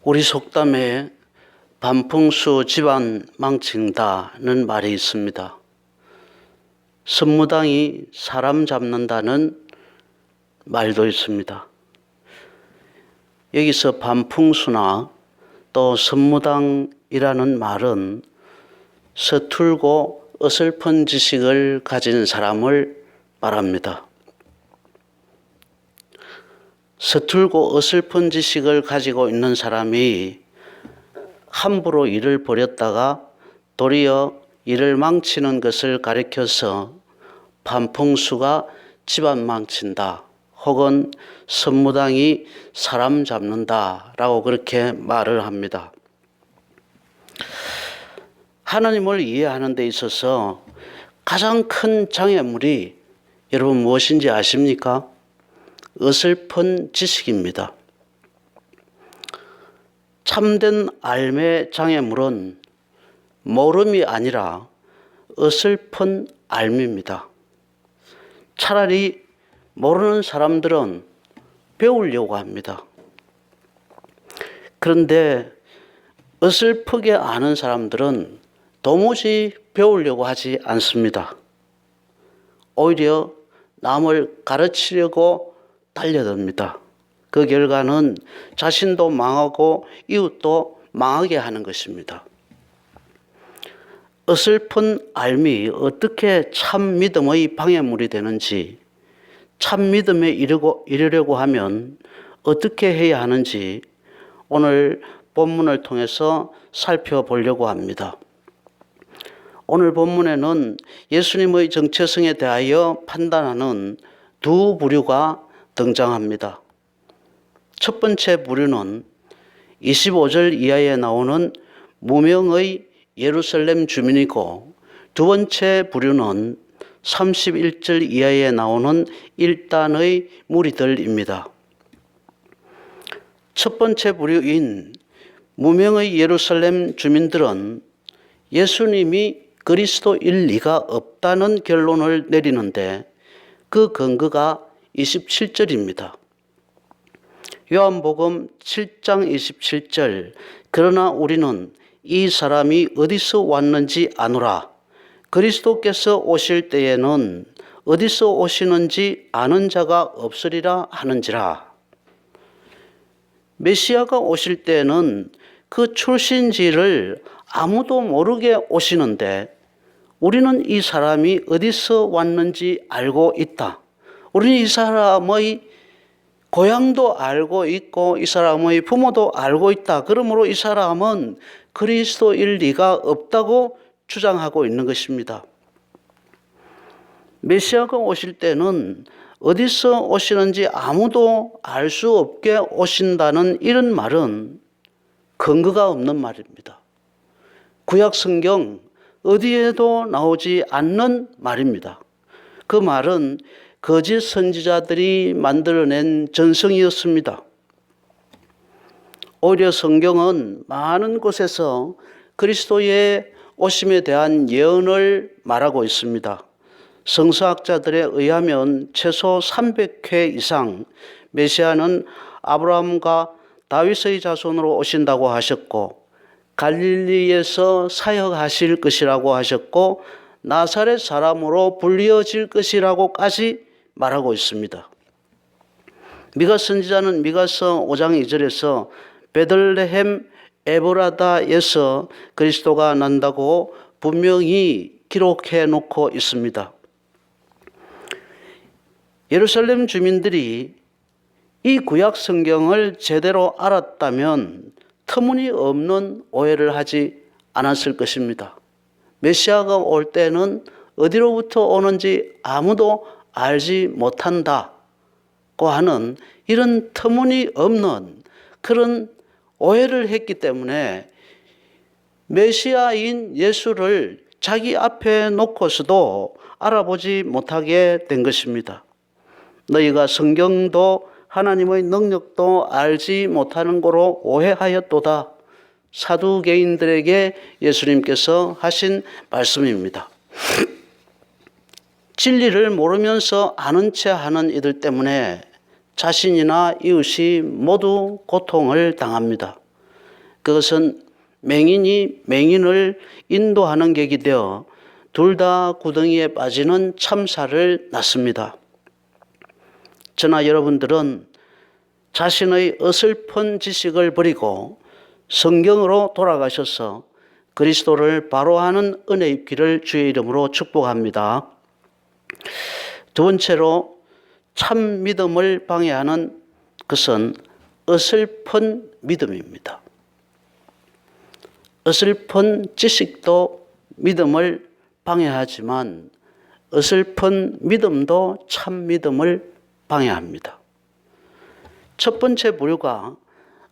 우리 속담에 반풍수 집안 망친다는 말이 있습니다. 선무당이 사람 잡는다는 말도 있습니다. 여기서 반풍수나 또 선무당이라는 말은 서툴고 어설픈 지식을 가진 사람을 말합니다. 서툴고 어설픈 지식을 가지고 있는 사람이 함부로 일을 벌였다가 도리어 일을 망치는 것을 가리켜서 반풍수가 집안 망친다 혹은 선무당이 사람 잡는다 라고 그렇게 말을 합니다. 하나님을 이해하는 데 있어서 가장 큰 장애물이 여러분 무엇인지 아십니까? 어설픈 지식입니다. 참된 알매 장애물은 모름이 아니라 어설픈 알미입니다. 차라리 모르는 사람들은 배우려고 합니다. 그런데 어설프게 아는 사람들은 도무지 배우려고 하지 않습니다. 오히려 남을 가르치려고 달려듭니다. 그 결과는 자신도 망하고 이웃도 망하게 하는 것입니다. 어설픈 알미 어떻게 참 믿음의 방해물이 되는지, 참 믿음에 이르려고 하면 어떻게 해야 하는지 오늘 본문을 통해서 살펴보려고 합니다. 오늘 본문에는 예수님의 정체성에 대하여 판단하는 두 부류가 등장합니다. 첫 번째 부류는 25절 이하에 나오는 무명의 예루살렘 주민이고, 두 번째 부류는 31절 이하에 나오는 일단의 무리들입니다. 첫 번째 부류인 무명의 예루살렘 주민들은 예수님이 그리스도일 리가 없다는 결론을 내리는데 그 근거가 27절입니다. 요한복음 7장 27절 그러나 우리는 이 사람이 어디서 왔는지 아노라. 그리스도께서 오실 때에는 어디서 오시는지 아는 자가 없으리라 하는지라. 메시아가 오실 때에는 그 출신지를 아무도 모르게 오시는데 우리는 이 사람이 어디서 왔는지 알고 있다. 우리는 이 사람의 고향도 알고 있고 이 사람의 부모도 알고 있다. 그러므로 이 사람은 그리스도일 리가 없다고 주장하고 있는 것입니다. 메시아가 오실 때는 어디서 오시는지 아무도 알 수 없게 오신다는 이런 말은 근거가 없는 말입니다. 구약 성경 어디에도 나오지 않는 말입니다. 그 말은 거짓 선지자들이 만들어낸 전성이었습니다. 오히려 성경은 많은 곳에서 그리스도의 오심에 대한 예언을 말하고 있습니다. 성서학자들에 의하면 최소 300회 이상 메시아는 아브라함과 다윗의 자손으로 오신다고 하셨고, 갈릴리에서 사역하실 것이라고 하셨고, 나사렛 사람으로 불리어질 것이라고까지 말하고 있습니다. 미가 선지자는 미가서 5장 2절에서 베들레헴 에브라다에서 그리스도가 난다고 분명히 기록해 놓고 있습니다. 예루살렘 주민들이 이 구약 성경을 제대로 알았다면 터무니없는 오해를 하지 않았을 것입니다. 메시아가 올 때는 어디로부터 오는지 아무도 알지 못한다고 하는 이런 터무니없는 그런 오해를 했기 때문에 메시아인 예수를 자기 앞에 놓고서도 알아보지 못하게 된 것입니다. 너희가 성경도 하나님의 능력도 알지 못하는 거로 오해하였도다. 사두개인들에게 예수님께서 하신 말씀입니다. 진리를 모르면서 아는 체 하는 이들 때문에 자신이나 이웃이 모두 고통을 당합니다. 그것은 맹인이 맹인을 인도하는 격이 되어 둘 다 구덩이에 빠지는 참사를 낳습니다. 저나 여러분들은 자신의 어설픈 지식을 버리고 성경으로 돌아가셔서 그리스도를 바로 아는 은혜 입기를 주의 이름으로 축복합니다. 두 번째로 참 믿음을 방해하는 것은 어설픈 믿음입니다. 어설픈 지식도 믿음을 방해하지만 어설픈 믿음도 참 믿음을 방해합니다. 첫 번째 부류가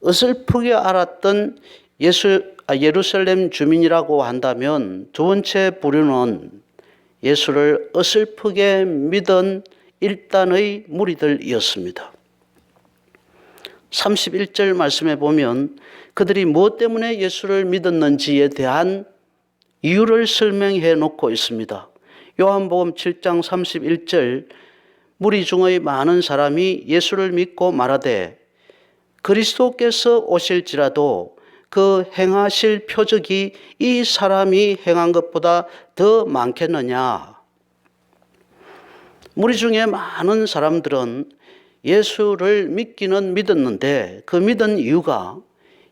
어설프게 알았던 예루살렘 주민이라고 한다면, 두 번째 부류는 예수를 어설프게 믿은 일단의 무리들이었습니다. 31절 말씀에 보면 그들이 무엇 때문에 예수를 믿었는지에 대한 이유를 설명해 놓고 있습니다. 요한복음 7장 31절, 무리 중의 많은 사람이 예수를 믿고 말하되 그리스도께서 오실지라도 그 행하실 표적이 이 사람이 행한 것보다 더 많겠느냐. 무리 중에 많은 사람들은 예수를 믿기는 믿었는데 그 믿은 이유가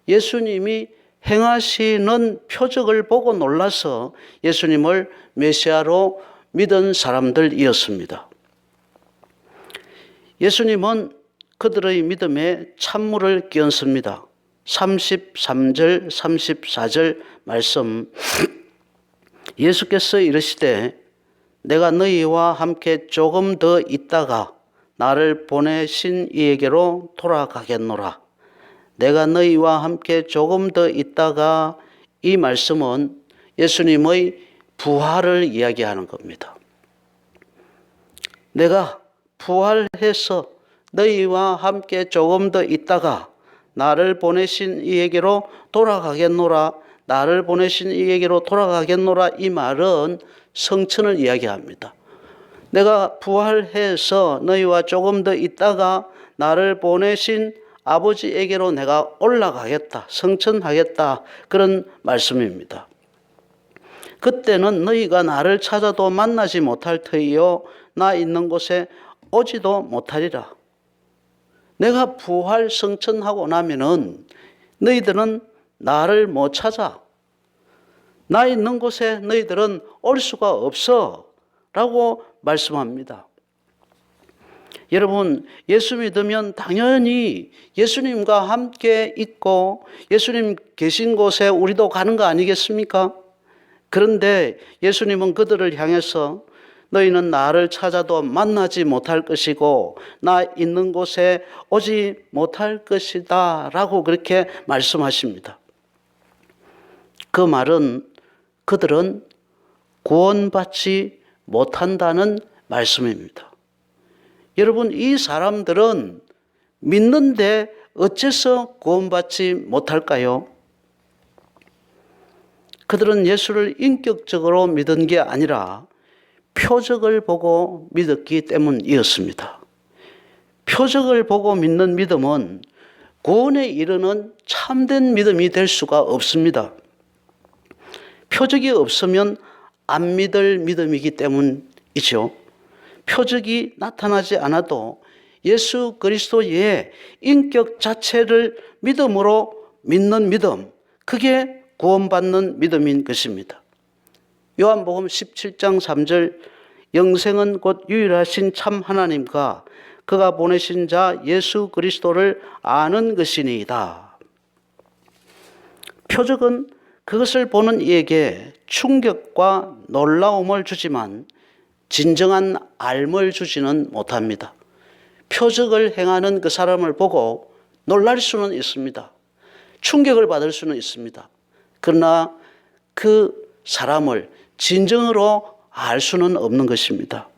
예수님이 행하시는 표적을 보고 놀라서 예수님을 메시아로 믿은 사람들이었습니다. 예수님은 그들의 믿음에 찬물을 끼얹습니다. 33절, 34절 말씀, 예수께서 이르시되 내가 너희와 함께 조금 더 있다가 나를 보내신 이에게로 돌아가겠노라. 내가 너희와 함께 조금 더 있다가, 이 말씀은 예수님의 부활을 이야기하는 겁니다. 내가 부활해서 너희와 함께 조금 더 있다가 나를 보내신 이에게로 돌아가겠노라. 나를 보내신 이에게로 돌아가겠노라. 이 말은 성천을 이야기합니다. 내가 부활해서 너희와 조금 더 있다가 나를 보내신 아버지에게로 내가 올라가겠다, 성천하겠다, 그런 말씀입니다. 그때는 너희가 나를 찾아도 만나지 못할 터이요 나 있는 곳에 오지도 못하리라. 내가 부활 성천하고 나면은 너희들은 나를 못 찾아. 나 있는 곳에 너희들은 올 수가 없어 라고 말씀합니다. 여러분, 예수 믿으면 당연히 예수님과 함께 있고 예수님 계신 곳에 우리도 가는 거 아니겠습니까? 그런데 예수님은 그들을 향해서 너희는 나를 찾아도 만나지 못할 것이고 나 있는 곳에 오지 못할 것이다 라고 그렇게 말씀하십니다. 그 말은 그들은 구원받지 못한다는 말씀입니다. 여러분, 이 사람들은 믿는데 어째서 구원받지 못할까요? 그들은 예수를 인격적으로 믿은 게 아니라 표적을 보고 믿었기 때문이었습니다. 표적을 보고 믿는 믿음은 구원에 이르는 참된 믿음이 될 수가 없습니다. 표적이 없으면 안 믿을 믿음이기 때문이죠. 표적이 나타나지 않아도 예수 그리스도의 인격 자체를 믿음으로 믿는 믿음, 그게 구원받는 믿음인 것입니다. 요한복음 17장 3절, 영생은 곧 유일하신 참 하나님과 그가 보내신 자 예수 그리스도를 아는 것이니이다. 표적은 그것을 보는 이에게 충격과 놀라움을 주지만 진정한 알을 주지는 못합니다. 표적을 행하는 그 사람을 보고 놀랄 수는 있습니다. 충격을 받을 수는 있습니다. 그러나 그 사람을 진정으로 알 수는 없는 것입니다.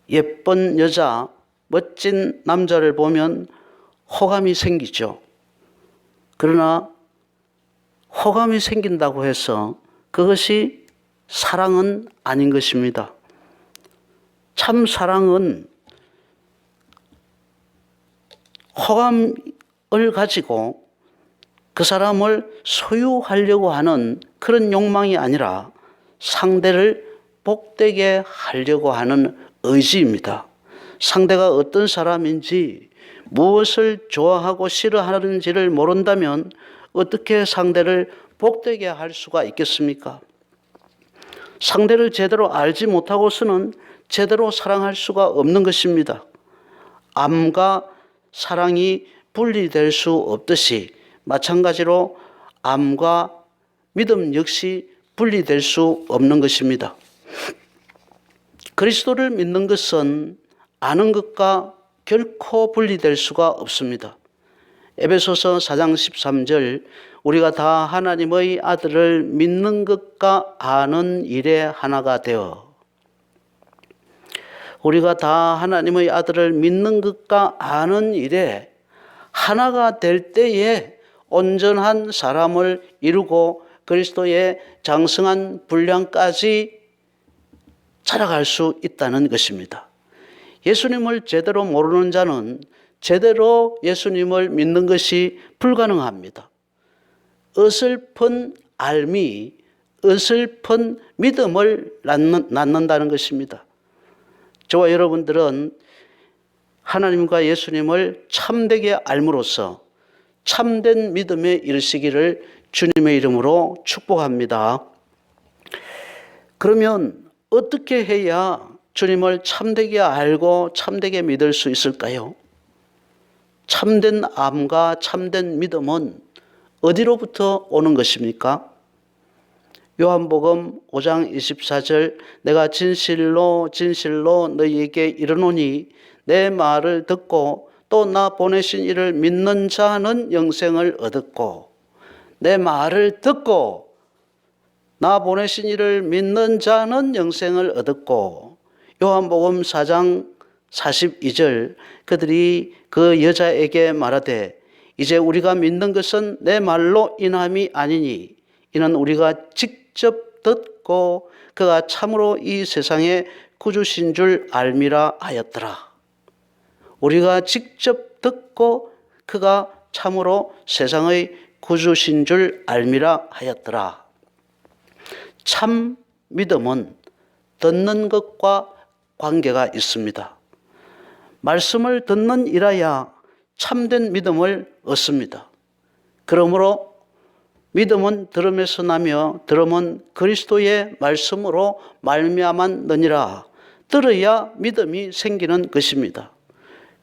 예쁜 여자, 멋진 남자를 보면 호감이 생기죠. 그러나 호감이 생긴다고 해서 그것이 사랑은 아닌 것입니다. 참 사랑은 호감을 가지고 그 사람을 소유하려고 하는 그런 욕망이 아니라 상대를 복되게 하려고 하는 의지입니다. 상대가 어떤 사람인지 무엇을 좋아하고 싫어하는지를 모른다면 어떻게 상대를 복되게 할 수가 있겠습니까? 상대를 제대로 알지 못하고서는 제대로 사랑할 수가 없는 것입니다. 암과 사랑이 분리될 수 없듯이 마찬가지로 암과 믿음 역시 분리될 수 없는 것입니다. 그리스도를 믿는 것은 아는 것과 결코 분리될 수가 없습니다. 에베소서 4장 13절 우리가 다 하나님의 아들을 믿는 것과 아는 일에 하나가 되어 우리가 다 하나님의 아들을 믿는 것과 아는 일에 하나가 될 때에 온전한 사람을 이루고 그리스도의 장성한 분량까지 자라갈 수 있다는 것입니다. 예수님을 제대로 모르는 자는 제대로 예수님을 믿는 것이 불가능합니다. 어설픈 알미, 어설픈 믿음을 낳는다는 것입니다. 저와 여러분들은 하나님과 예수님을 참되게 알므로써 참된 믿음에 이르시기를 주님의 이름으로 축복합니다. 그러면 어떻게 해야 주님을 참되게 알고 참되게 믿을 수 있을까요? 참된 암과 참된 믿음은 어디로부터 오는 것입니까? 요한복음 5장 24절 내가 진실로 진실로 너희에게 이르노니 내 말을 듣고 또 나 보내신 이를 믿는 자는 영생을 얻었고 내 말을 듣고 나 보내신 이를 믿는 자는 영생을 얻었고 요한복음 4장 42절 그들이 그 여자에게 말하되 이제 우리가 믿는 것은 내 말로 인함이 아니니 이는 우리가 직접 듣고 그가 참으로 이 세상의 구주신 줄 알미라 하였더라. 우리가 직접 듣고 그가 참으로 세상의 구주신 줄 알미라 하였더라. 참 믿음은 듣는 것과 관계가 있습니다. 말씀을 듣는 이라야 참된 믿음을 얻습니다. 그러므로 믿음은 들음에서 나며 들음은 그리스도의 말씀으로 말미암았느니라. 들어야 믿음이 생기는 것입니다.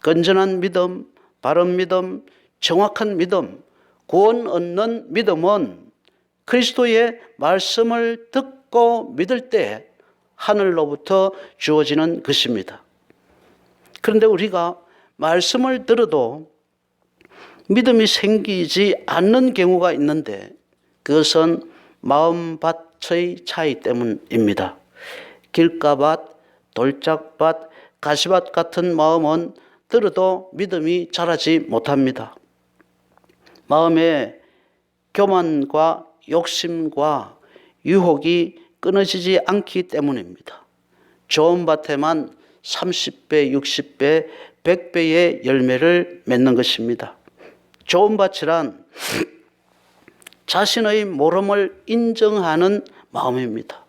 건전한 믿음, 바른 믿음, 정확한 믿음, 구원 얻는 믿음은 그리스도의 말씀을 듣고 믿을 때 하늘로부터 주어지는 것입니다. 그런데 우리가 말씀을 들어도 믿음이 생기지 않는 경우가 있는데 그것은 마음밭의 차이 때문입니다. 길가밭, 돌짝밭, 가시밭 같은 마음은 들어도 믿음이 자라지 못합니다. 마음에 교만과 욕심과 유혹이 끊어지지 않기 때문입니다. 좋은 밭에만 30배, 60배, 100배의 열매를 맺는 것입니다. 좋은 밭이란 자신의 모름을 인정하는 마음입니다.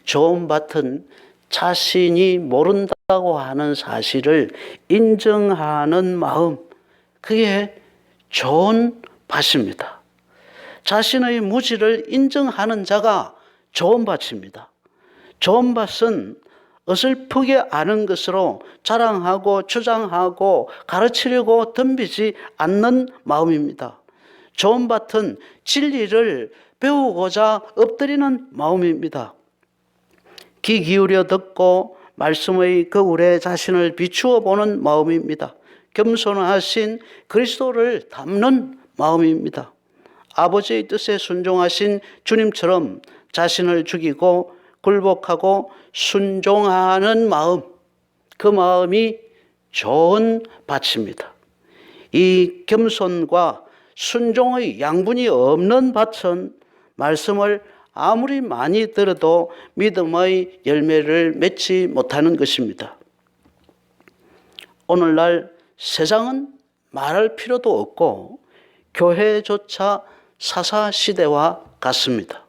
좋은 밭은 자신이 모른다고 하는 사실을 인정하는 마음, 그게 좋은 밭입니다. 자신의 무지를 인정하는 자가 좋은 밭입니다. 좋은 밭은 어설프게 아는 것으로 자랑하고 주장하고 가르치려고 덤비지 않는 마음입니다. 좋은 밭은 진리를 배우고자 엎드리는 마음입니다. 귀 기울여 듣고 말씀의 거울에 자신을 비추어 보는 마음입니다. 겸손하신 그리스도를 담는 마음입니다. 아버지의 뜻에 순종하신 주님처럼 자신을 죽이고 굴복하고 순종하는 마음, 그 마음이 좋은 밭입니다. 이 겸손과 순종의 양분이 없는 밭은 말씀을 아무리 많이 들어도 믿음의 열매를 맺지 못하는 것입니다. 오늘날 세상은 말할 필요도 없고 교회조차 사사시대와 같습니다.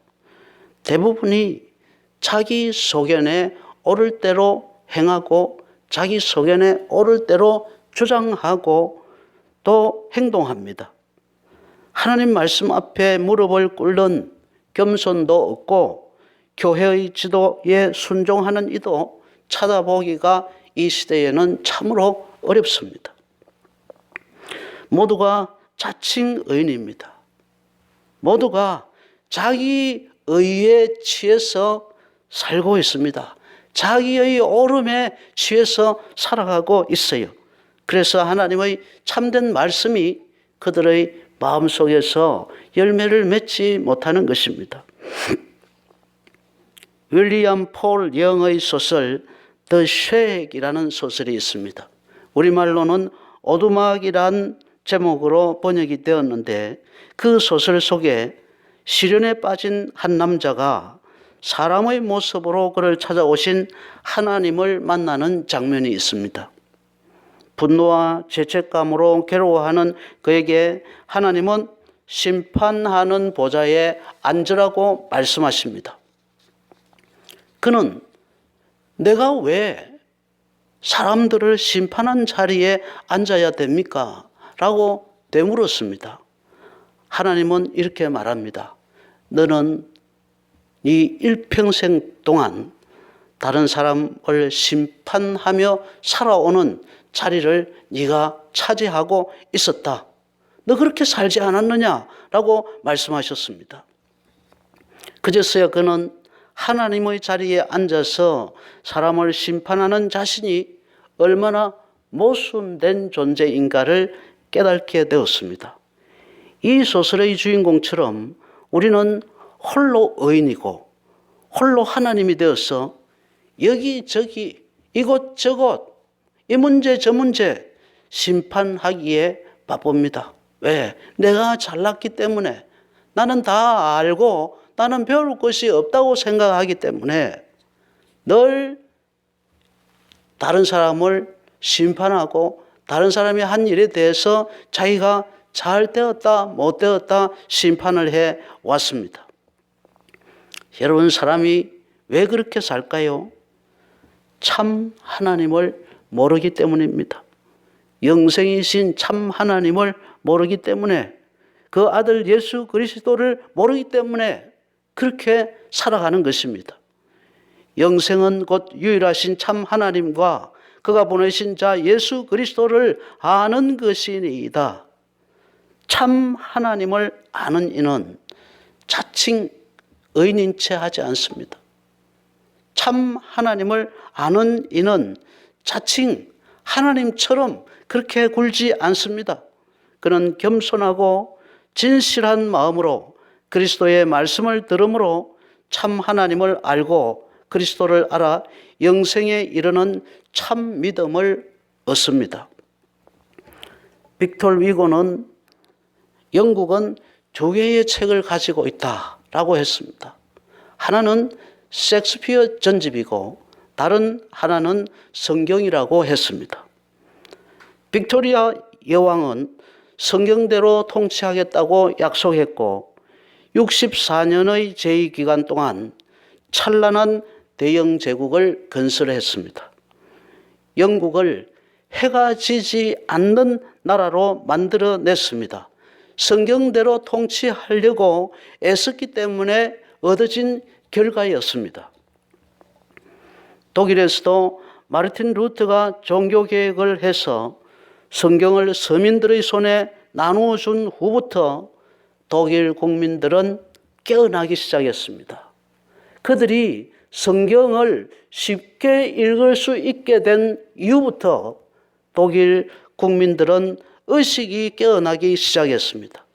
대부분이 자기 소견에 옳을 대로 행하고 자기 소견에 옳을 대로 주장하고 또 행동합니다. 하나님 말씀 앞에 무릎을 꿇는 겸손도 없고 교회의 지도에 순종하는 이도 찾아보기가 이 시대에는 참으로 어렵습니다. 모두가 자칭 의인입니다. 모두가 자기 의에 취해서 살고 있습니다. 자기의 오름에 취해서 살아가고 있어요. 그래서 하나님의 참된 말씀이 그들의 마음속에서 열매를 맺지 못하는 것입니다. 윌리엄 폴 영의 소설 The Shag이라는 소설이 있습니다. 우리말로는 오두막이란 제목으로 번역이 되었는데 그 소설 속에 시련에 빠진 한 남자가 사람의 모습으로 그를 찾아오신 하나님을 만나는 장면이 있습니다. 분노와 죄책감으로 괴로워하는 그에게 하나님은 심판하는 보좌에 앉으라고 말씀하십니다. 그는 내가 왜 사람들을 심판한 자리에 앉아야 됩니까? 라고 되물었습니다. 하나님은 이렇게 말합니다. 너는 네 일평생 동안 다른 사람을 심판하며 살아오는 자리를 네가 차지하고 있었다. 너 그렇게 살지 않았느냐라고 말씀하셨습니다. 그제서야 그는 하나님의 자리에 앉아서 사람을 심판하는 자신이 얼마나 모순된 존재인가를 깨닫게 되었습니다. 이 소설의 주인공처럼 우리는 홀로 의인이고 홀로 하나님이 되어서 여기저기 이곳저곳 이 문제 저 문제 심판하기에 바쁩니다. 왜? 내가 잘났기 때문에 나는 다 알고 나는 배울 것이 없다고 생각하기 때문에 늘 다른 사람을 심판하고 다른 사람이 한 일에 대해서 자기가 잘 되었다 못 되었다 심판을 해 왔습니다. 여러분, 사람이 왜 그렇게 살까요? 참 하나님을 모르기 때문입니다. 영생이신 참 하나님을 모르기 때문에 그 아들 예수 그리스도를 모르기 때문에 그렇게 살아가는 것입니다. 영생은 곧 유일하신 참 하나님과 그가 보내신 자 예수 그리스도를 아는 것이니이다. 참 하나님을 아는 이는 자칭 의인인 채 하지 않습니다. 참 하나님을 아는 이는 자칭 하나님처럼 그렇게 굴지 않습니다. 그는 겸손하고 진실한 마음으로 그리스도의 말씀을 들음으로 참 하나님을 알고 그리스도를 알아 영생에 이르는 참 믿음을 얻습니다. 빅터 위고는 영국은 두 개의 책을 가지고 있다라고 했습니다. 하나는 셰익스피어 전집이고 다른 하나는 성경이라고 했습니다. 빅토리아 여왕은 성경대로 통치하겠다고 약속했고 64년의 재위 기간 동안 찬란한 대영 제국을 건설했습니다. 영국을 해가 지지 않는 나라로 만들어냈습니다. 성경대로 통치하려고 애썼기 때문에 얻어진 결과였습니다. 독일에서도 마르틴 루터가 종교개혁을 해서 성경을 서민들의 손에 나누어 준 후부터 독일 국민들은 깨어나기 시작했습니다. 그들이 성경을 쉽게 읽을 수 있게 된 이후부터 독일 국민들은 의식이 깨어나기 시작했습니다.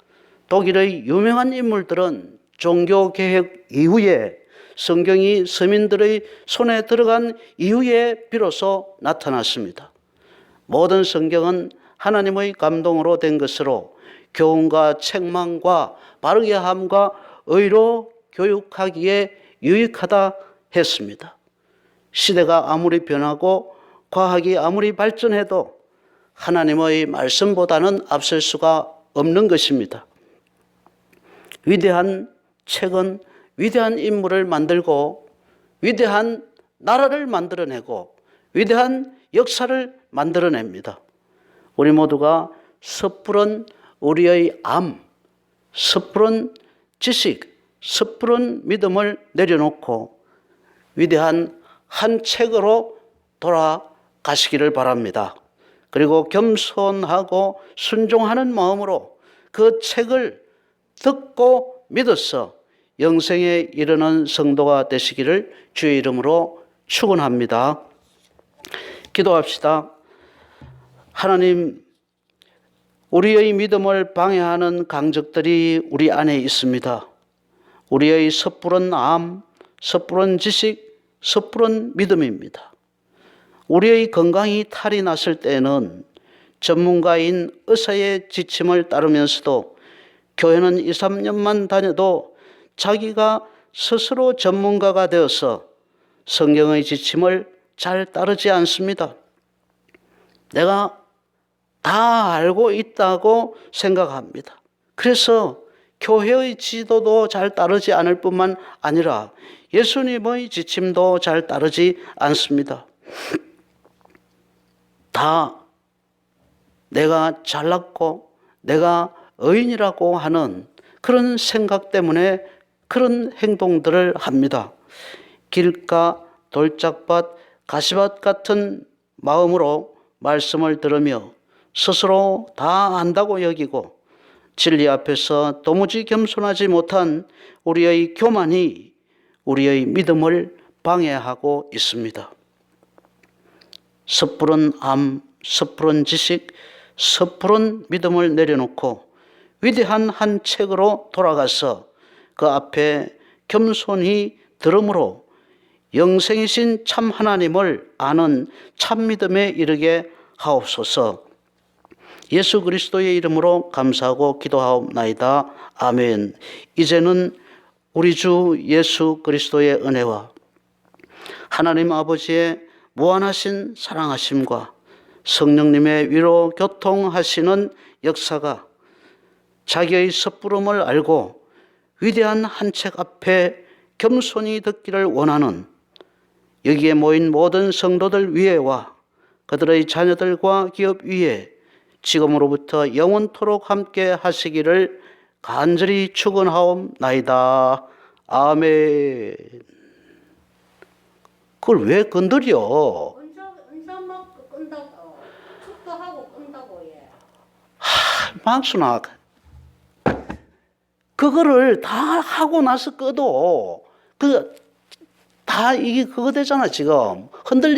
독일의 유명한 인물들은 종교개혁 이후에 성경이 서민들의 손에 들어간 이후에 비로소 나타났습니다. 모든 성경은 하나님의 감동으로 된 것으로 교훈과 책망과 바르게 함과 의로 교육하기에 유익하다 했습니다. 시대가 아무리 변하고 과학이 아무리 발전해도 하나님의 말씀보다는 앞설 수가 없는 것입니다. 위대한 책은 위대한 인물을 만들고 위대한 나라를 만들어내고 위대한 역사를 만들어냅니다. 우리 모두가 섣부른 우리의 암, 섣부른 지식, 섣부른 믿음을 내려놓고 위대한 한 책으로 돌아가시기를 바랍니다. 그리고 겸손하고 순종하는 마음으로 그 책을 듣고 믿어서 영생에 이르는 성도가 되시기를 주의 이름으로 축원합니다. 기도합시다. 하나님, 우리의 믿음을 방해하는 강적들이 우리 안에 있습니다. 우리의 섣부른 암, 섣부른 지식, 섣부른 믿음입니다. 우리의 건강이 탈이 났을 때에는 전문가인 의사의 지침을 따르면서도 교회는 2, 3년만 다녀도 자기가 스스로 전문가가 되어서 성경의 지침을 잘 따르지 않습니다. 내가 다 알고 있다고 생각합니다. 그래서 교회의 지도도 잘 따르지 않을 뿐만 아니라 예수님의 지침도 잘 따르지 않습니다. 다 내가 잘났고 내가 의인이라고 하는 그런 생각 때문에 그런 행동들을 합니다. 길가, 돌짝밭, 가시밭 같은 마음으로 말씀을 들으며 스스로 다 안다고 여기고 진리 앞에서 도무지 겸손하지 못한 우리의 교만이 우리의 믿음을 방해하고 있습니다. 섣부른 암, 섣부른 지식, 섣부른 믿음을 내려놓고 위대한 한 책으로 돌아가서 그 앞에 겸손히 들음으로 영생이신 참 하나님을 아는 참 믿음에 이르게 하옵소서. 예수 그리스도의 이름으로 감사하고 기도하옵나이다. 아멘. 이제는 우리 주 예수 그리스도의 은혜와 하나님 아버지의 무한하신 사랑하심과 성령님의 위로 교통하시는 역사가 자기의 섣부름을 알고 위대한 한 책 앞에 겸손히 듣기를 원하는 여기에 모인 모든 성도들 위에와 그들의 자녀들과 기업 위에 지금으로부터 영원토록 함께 하시기를 간절히 축원하옵나이다. 아멘. 그걸 왜 건드려? 은사 먹고 끈다고 축도하고 끈다고 예. 망순아, 그거를 다 하고 나서 꺼도 다 이게 그거 되잖아. 지금 흔들리